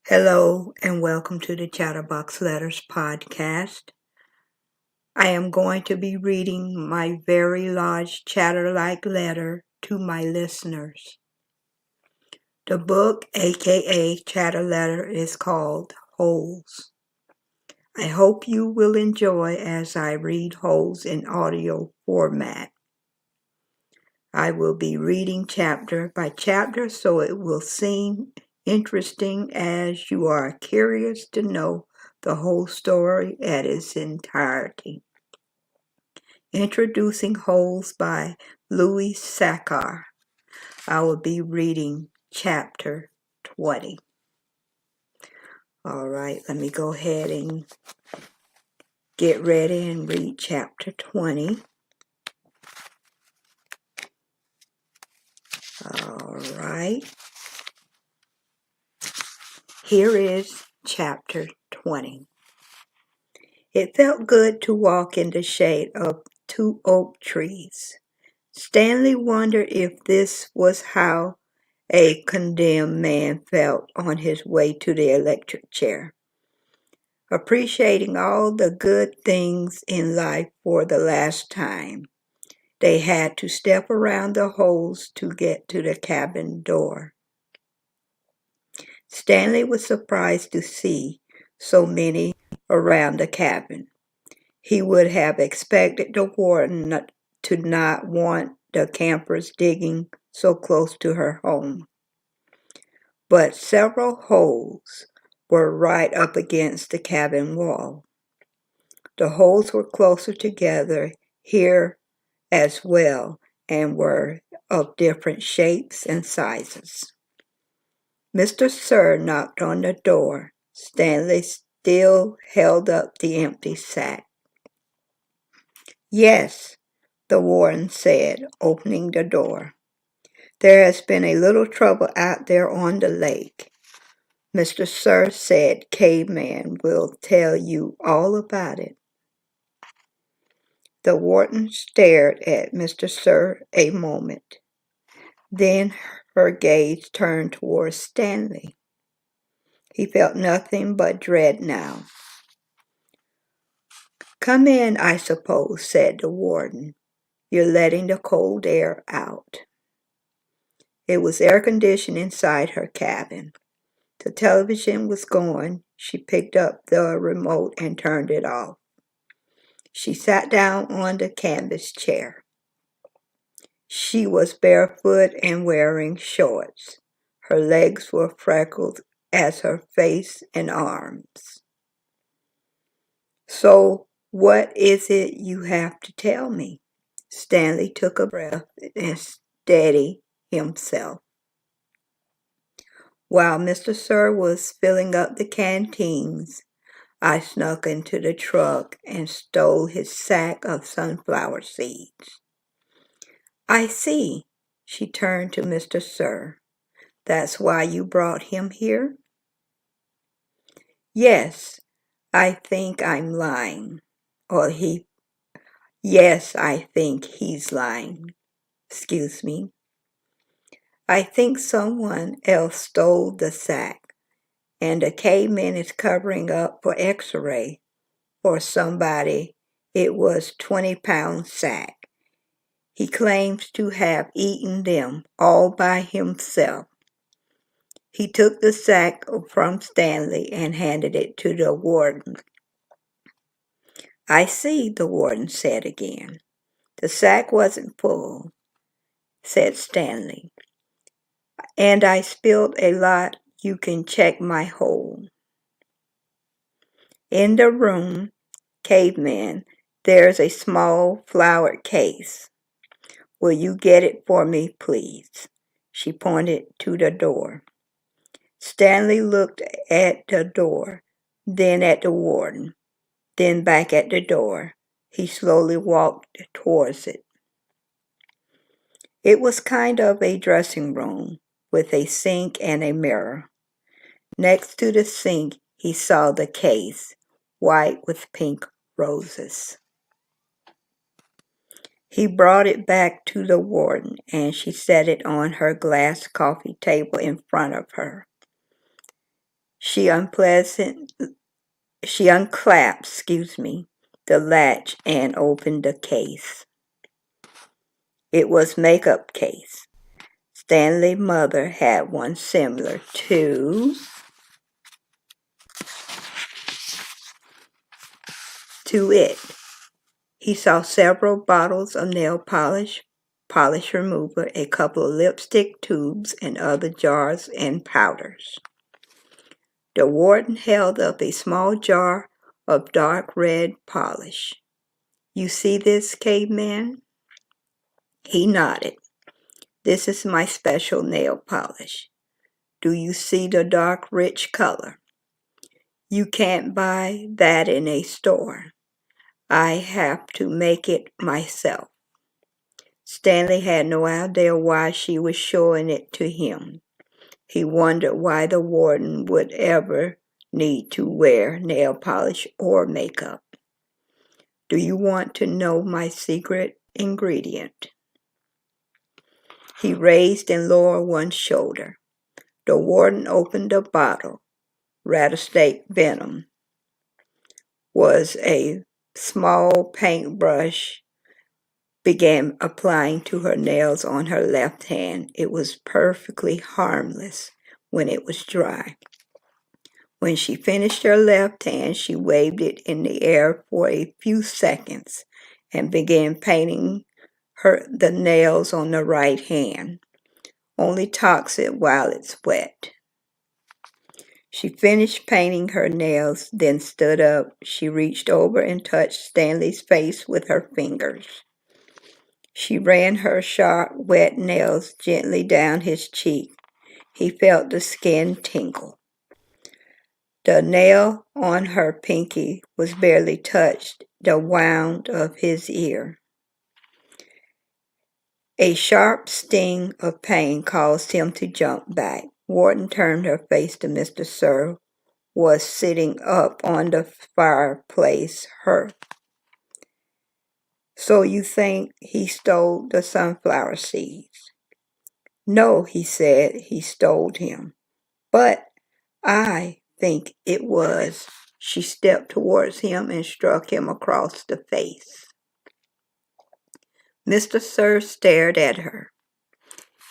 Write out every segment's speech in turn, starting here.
Hello and welcome to the Chatterbox Letters podcast. I am going to be reading my very large chatter-like letter to my listeners. The book, aka Chatter Letter, is called Holes. I hope you will enjoy as I read Holes in audio format. I will be reading chapter by chapter, so it will seem interesting as you are curious to know the whole story at its entirety. Introducing Holes by Louis Sachar. I will be reading chapter 20. All right, let me go ahead and get ready and read chapter 20. All right. Here is chapter 20. It felt good to walk in the shade of 2 oak trees. Stanley wondered if this was how a condemned man felt on his way to the electric chair, appreciating all the good things in life for the last time. They had to step around the holes to get to the cabin door. Stanley was surprised to see so many around the cabin. He would have expected the warden to not want the campers digging so close to her home. But several holes were right up against the cabin wall. The holes were closer together here as well and were of different shapes and sizes. Mr. Sir knocked on the door. Stanley still held up the empty sack. "Yes," the warden said, opening the door. "There has been a little trouble out there on the lake. Mr. Sir said Caveman will tell you all about it." The warden stared at Mr. Sir a moment. Then her gaze turned towards Stanley. He felt nothing but dread now. "Come in, I suppose," said the warden. "You're letting the cold air out." It was air-conditioned inside her cabin. The television was going. She picked up the remote and turned it off. She sat down on the canvas chair. She was barefoot and wearing shorts. Her legs were freckled as her face and arms. "So, what is it you have to tell me?" Stanley took a breath and steadied himself. While Mr. Sir was filling up the canteens, I snuck into the truck and stole his sack of sunflower seeds. "I see." She turned to Mr. Sir. "That's why you brought him here?" "Yes, I think I'm lying." Yes, I think he's lying. Excuse me. "I think someone else stole the sack, and the caveman is covering up for X-ray or somebody. It was 20-pound sack. He claims to have eaten them all by himself." He took the sack from Stanley and handed it to the warden. "I see," the warden said again. "The sack wasn't full," said Stanley. "And I spilled a lot. You can check my hole." In the room, Caveman, there's a small flowered case. "Will you get it for me, please?" She pointed to the door. Stanley looked at the door, then at the warden, then back at the door. He slowly walked towards it. It was kind of a dressing room with a sink and a mirror. Next to the sink, he saw the case, white with pink roses. He brought it back to the warden, and she set it on her glass coffee table in front of her. She unclasped, the latch and opened the case. It was makeup case. Stanley's mother had one similar to it. He saw several bottles of nail polish remover, a couple of lipstick tubes, and other jars and powders. The warden held up a small jar of dark red polish. You see this, caveman? He nodded. This is my special nail polish. Do you see the dark, rich color? You can't buy that in a store. I have to make it myself. Stanley had no idea why she was showing it to him. He wondered why the warden would ever need to wear nail polish or makeup. Do you want to know my secret ingredient? He raised and lowered one shoulder. The warden opened a bottle. Rattlesnake venom was a small paintbrush, began applying to her nails on her left hand. It was perfectly harmless when it was dry. When she finished her left hand, she waved it in the air for a few seconds and began painting the nails on the right hand. Only toxic while it's wet. She finished painting her nails, then stood up. She reached over and touched Stanley's face with her fingers. She ran her sharp, wet nails gently down his cheek. He felt the skin tingle. The nail on her pinky was barely touched the wound of his ear. A sharp sting of pain caused him to jump back. Wharton turned her face to Mr. Sir, was sitting up on the fireplace hearth. So you think he stole the sunflower seeds? No, he said, he stole him. But I think it was. She stepped towards him and struck him across the face. Mr. Sir stared at her.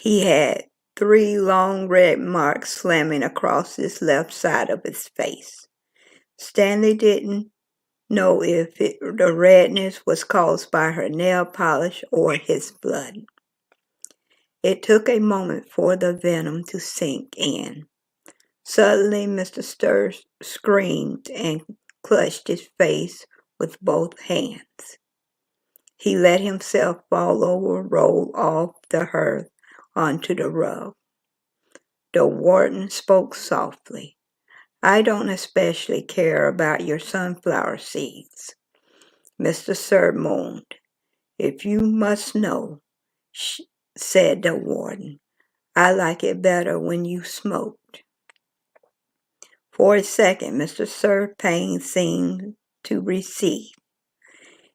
He had 3 long red marks slamming across his left side of his face. Stanley didn't know if the redness was caused by her nail polish or his blood. It took a moment for the venom to sink in. Suddenly, Mr. Sturr screamed and clutched his face with both hands. He let himself fall over, roll off the hearth onto the rug. The warden spoke softly. I don't especially care about your sunflower seeds. Mr. Sir moaned. If you must know, said the warden, I like it better when you smoked. For a second, Mr. Sir's pain seemed to recede.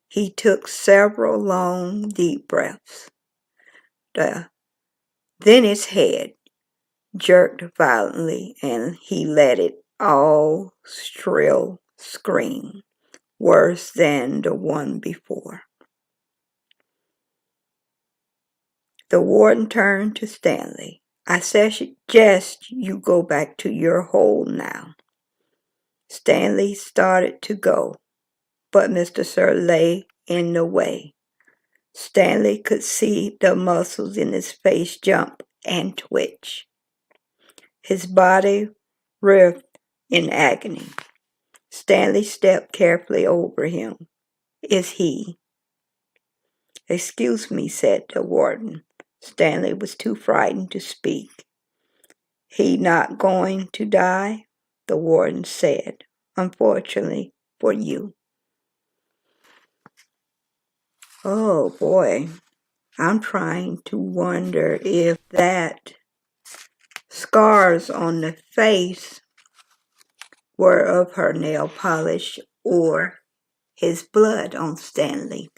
He took several long, deep breaths. Then his head jerked violently, and he let it all shrill scream, worse than the one before. The warden turned to Stanley. I suggest you go back to your hole now. Stanley started to go, but Mr. Sir lay in the way. Stanley could see the muscles in his face jump and twitch. His body writhed in agony. Stanley stepped carefully over him. Is he? Excuse me, said the warden. Stanley was too frightened to speak. He not going to die? The warden said. Unfortunately for you. Oh boy, I'm trying to wonder if that scars on the face were of her nail polish or his blood on Stanley.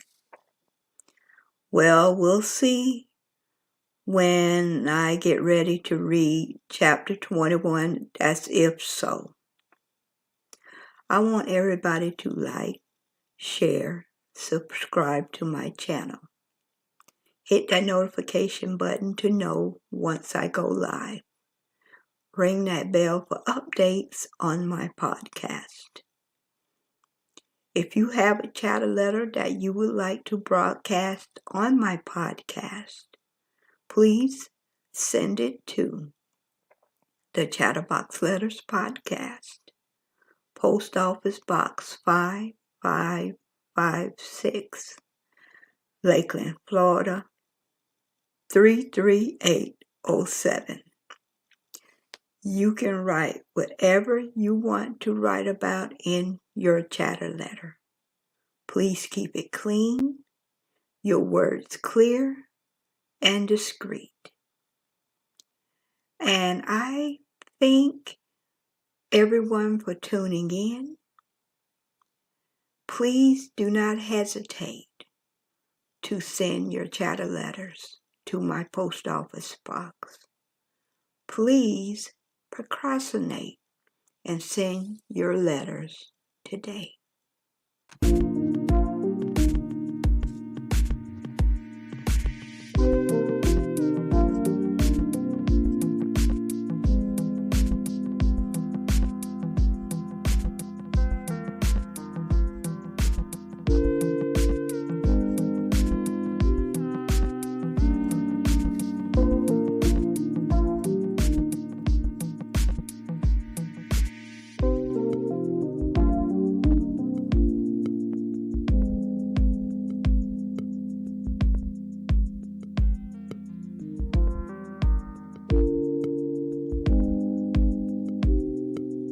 Well, we'll see when I get ready to read chapter 21, that's if so. I want everybody to like, share, subscribe to my channel. Hit that notification button to know once I go live. Ring that bell for updates on my podcast. If you have a chatter letter that you would like to broadcast on my podcast, please send it to the Chatterbox Letters Podcast, Post Office Box 5556, Lakeland, Florida 33807. You can write whatever you want to write about in your chatter letter. Please keep it clean, your words clear and discreet. And I thank everyone for tuning in. Please do not hesitate to send your chatter letters to my post office box. Please procrastinate and send your letters today.